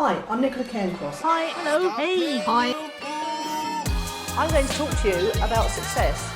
Hi, I'm Nicola Cairncross. Hi, hello, hey, hi. I'm going to talk to you about success.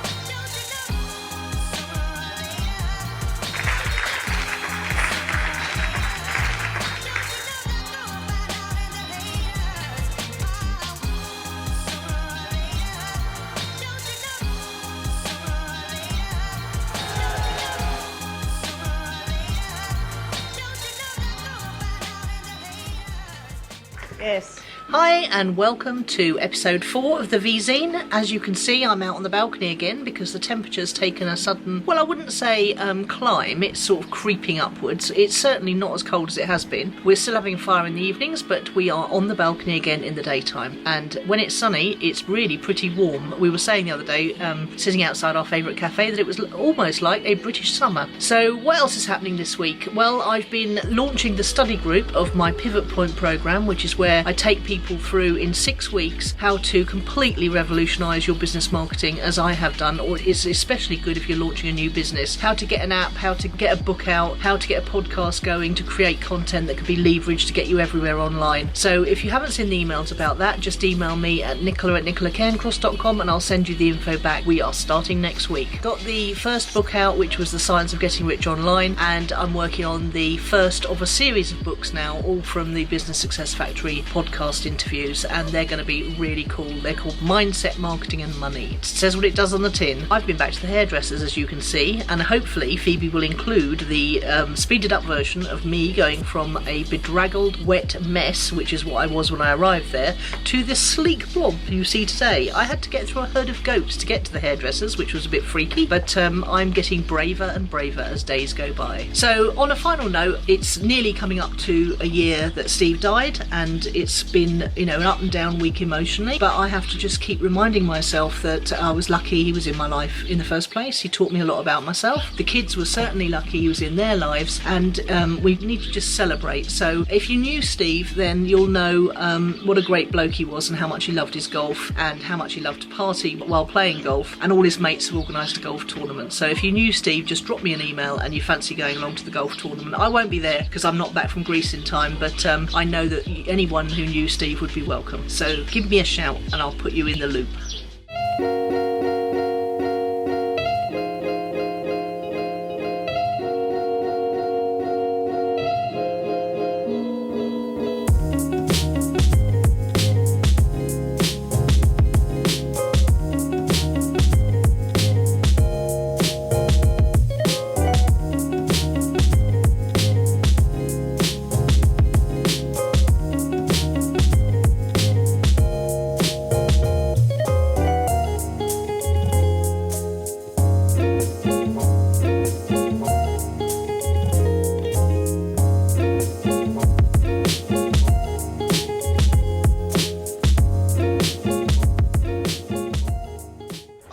Yes. Hi and welcome to episode 4 of the Vzine. As you can see, I'm out on the balcony again because the temperature's taken a sudden, well, I wouldn't say climb, it's sort of creeping upwards. It's certainly not as cold as it has been. We're still having fire in the evenings, but we are on the balcony again in the daytime. And when it's sunny, it's really pretty warm. We were saying the other day, sitting outside our favourite cafe, that it was almost like a British summer. So what else is happening this week? Well, I've been launching the study group of my Pivot Point programme, which is where I take people through in 6 weeks how to completely revolutionise your business marketing, as I have done, or it's especially good if you're launching a new business. How to get an app, how to get a book out, how to get a podcast going, to create content that can be leveraged to get you everywhere online. So if you haven't seen the emails about that, just email me at nicola@nicolacairncross.com and I'll send you the info back. We are starting next week. Got the first book out, which was The Science of Getting Rich Online, and I'm working on the first of a series of books now, all from the Business Success Factory podcast interviews, and they're going to be really cool. They're called Mindset, Marketing and Money. It says what it does on the tin. I've been back to the hairdressers, as you can see, and hopefully Phoebe will include the speeded up version of me going from a bedraggled wet mess, which is what I was when I arrived there, to the sleek blob you see today. I had to get through a herd of goats to get to the hairdressers, which was a bit freaky, but I'm getting braver and braver as days go by. So on a final note, it's nearly coming up to a year that Steve died, and it's been, an up and down week emotionally, but I have to just keep reminding myself that I was lucky he was in my life in the first place. He taught me a lot about myself. The kids were certainly lucky he was in their lives, and we need to just celebrate. So if you knew Steve, then you'll know what a great bloke he was and how much he loved his golf and how much he loved to party while playing golf, and all his mates have organised a golf tournament. So if you knew Steve, just drop me an email and you fancy going along to the golf tournament. I won't be there because I'm not back from Greece in time, but I know that anyone who knew Steve would be welcome. So give me a shout and I'll put you in the loop.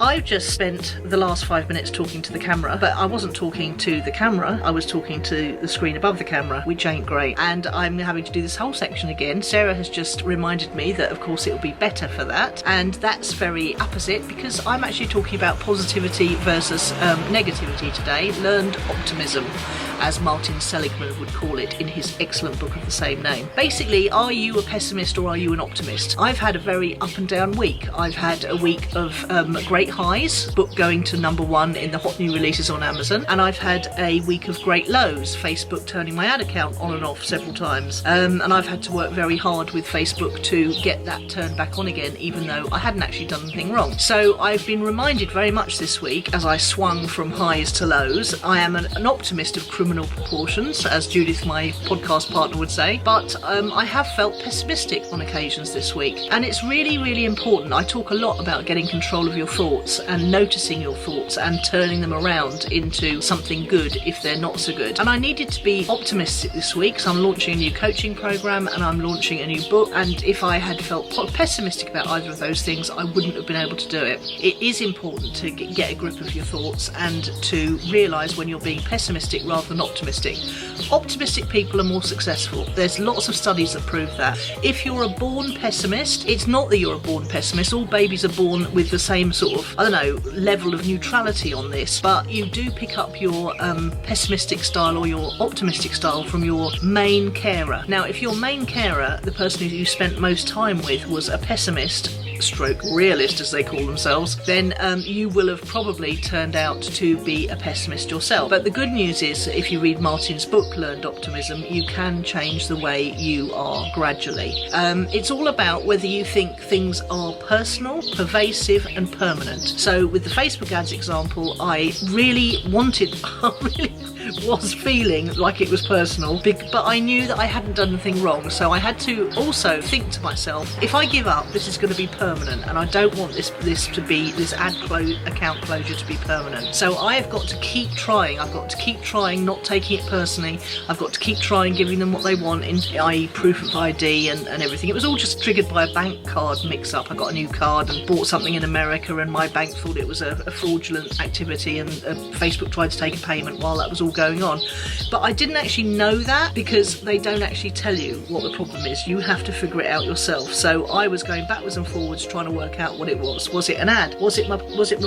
I've just spent the last 5 minutes talking to the camera, but I wasn't talking to the camera, I was talking to the screen above the camera, which ain't great, and I'm having to do this whole section again. Sarah has just reminded me that of course it will be better for that, and that's very opposite because I'm actually talking about positivity versus negativity today. Learned optimism, as Martin Seligman would call it in his excellent book of the same name. Basically, are you a pessimist or are you an optimist? I've had a very up and down week. I've had a week of great highs, book going to #1 in the hot new releases on Amazon, and I've had a week of great lows, Facebook turning my ad account on and off several times, and I've had to work very hard with Facebook to get that turned back on again, even though I hadn't actually done anything wrong. So I've been reminded very much this week, as I swung from highs to lows, I am an optimist of criminal proportions, as Judith, my podcast partner, would say, but I have felt pessimistic on occasions this week, and it's really, really important. I talk a lot about getting control of your thoughts and noticing your thoughts and turning them around into something good if they're not so good. And I needed to be optimistic this week because I'm launching a new coaching program and I'm launching a new book, and if I had felt pessimistic about either of those things, I wouldn't have been able to do it. It is important to get a grip of your thoughts and to realise when you're being pessimistic rather than optimistic. Optimistic people are more successful. There's lots of studies that prove that. If you're a born pessimist, it's not that you're a born pessimist. All babies are born with the same sort of, I don't level of neutrality on this, but you do pick up your pessimistic style or your optimistic style from your main carer. Now, if your main carer, the person who you spent most time with, was a pessimist stroke realist as they call themselves, then you will have probably turned out to be a pessimist yourself. But the good news is, if you read Martin's book Learned Optimism, you can change the way you are gradually. It's all about whether you think things are personal, pervasive and permanent. So with the Facebook ads example, I really was feeling like it was personal, but I knew that I hadn't done anything wrong, so I had to also think to myself, if I give up, this is going to be permanent, and I don't want this account closure to be permanent. So I have got to keep trying. I've got to keep trying, not taking it personally. I've got to keep trying, giving them what they want, i.e. proof of ID and everything. It was all just triggered by a bank card mix-up. I got a new card and bought something in America, and my bank thought it was a fraudulent activity, and Facebook tried to take a payment while that was all going on. But I didn't actually know that, because they don't actually tell you what the problem is. You have to figure it out yourself. So I was going backwards and forwards trying to work out what it was. Was it an ad? Was it my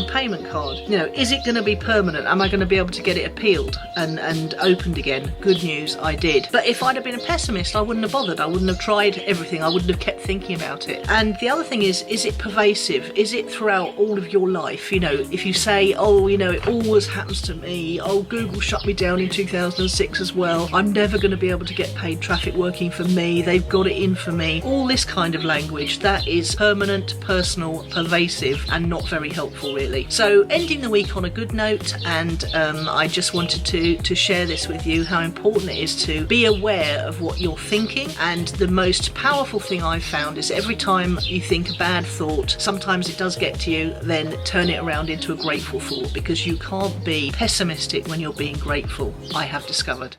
payment card? You know, is it going to be permanent? Am I going to be able to get it appealed and opened again? Good news, I did. But if I'd have been a pessimist, I wouldn't have bothered. I wouldn't have tried everything. I wouldn't have kept thinking about it. And the other thing is it pervasive? Is it throughout all of your life? You know, if you say, oh, you know, it always happens to me. Oh, Google shut me down in 2006 as well. I'm never going to be able to get paid traffic working for me. They've got it in for me. All this kind of language, that is permanent, personal, pervasive, and not very helpful, really. So ending the week on a good note, and I just wanted to share this with you, how important it is to be aware of what you're thinking. And the most powerful thing I've found is every time you think a bad thought, sometimes it does get to you, then turn it around into a grateful thought, because you can't be pessimistic when you're being grateful, I have discovered.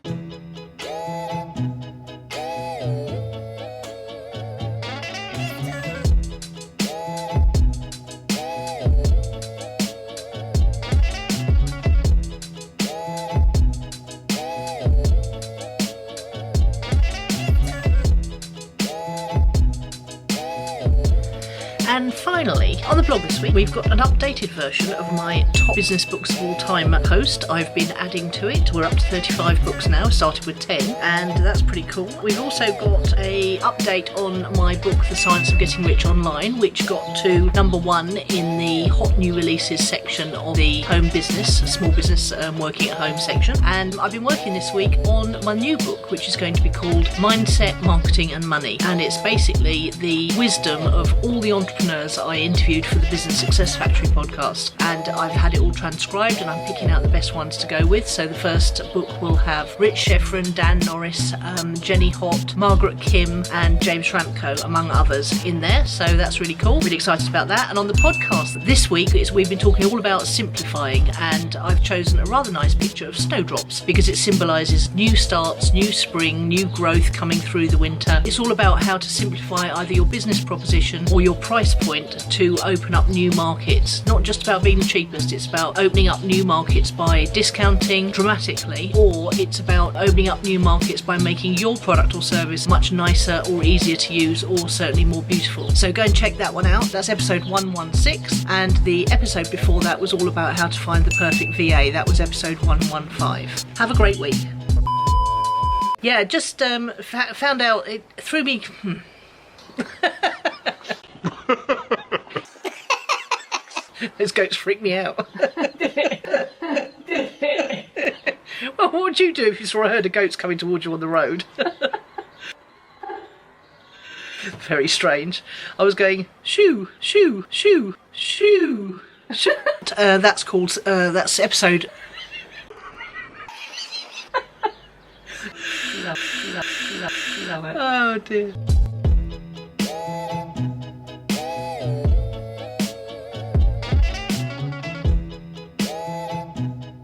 And finally, on the blog this week, we've got an updated version of my top business books of all time post. I've been adding to it. We're up to 35 books now, started with 10, and that's pretty cool. We've also got a update on my book, The Science of Getting Rich Online, which got to #1 in the hot new releases section of the home business, small business working at home section. And I've been working this week on my new book, which is going to be called Mindset, Marketing and Money. And it's basically the wisdom of all the entrepreneurs I interviewed for the Business Success Factory podcast, and I've had it all transcribed and I'm picking out the best ones to go with. So the first book will have Rich Sheffrin, Dan Norris, Jenny Hott, Margaret Kim and James Ramko, among others, in there. So that's really cool, really excited about that. And on the podcast this week, we've been talking all about simplifying, and I've chosen a rather nice picture of snowdrops because it symbolises new starts, new spring, new growth coming through the winter. It's all about how to simplify either your business proposition or your price point to open up new markets. Not just about being the cheapest, it's about opening up new markets by discounting dramatically, or it's about opening up new markets by making your product or service much nicer or easier to use, or certainly more beautiful. So go and check that one out. That's episode 116, and the episode before that was all about how to find the perfect VA. That was episode 115. Have a great week. Yeah, just found out, it threw me... Those goats freak me out. Well, what would you do if you saw a herd of goats coming towards you on the road? Very strange. I was going, shoo, shoo, shoo, shoo, shoo. That's episode... Love it. Oh dear.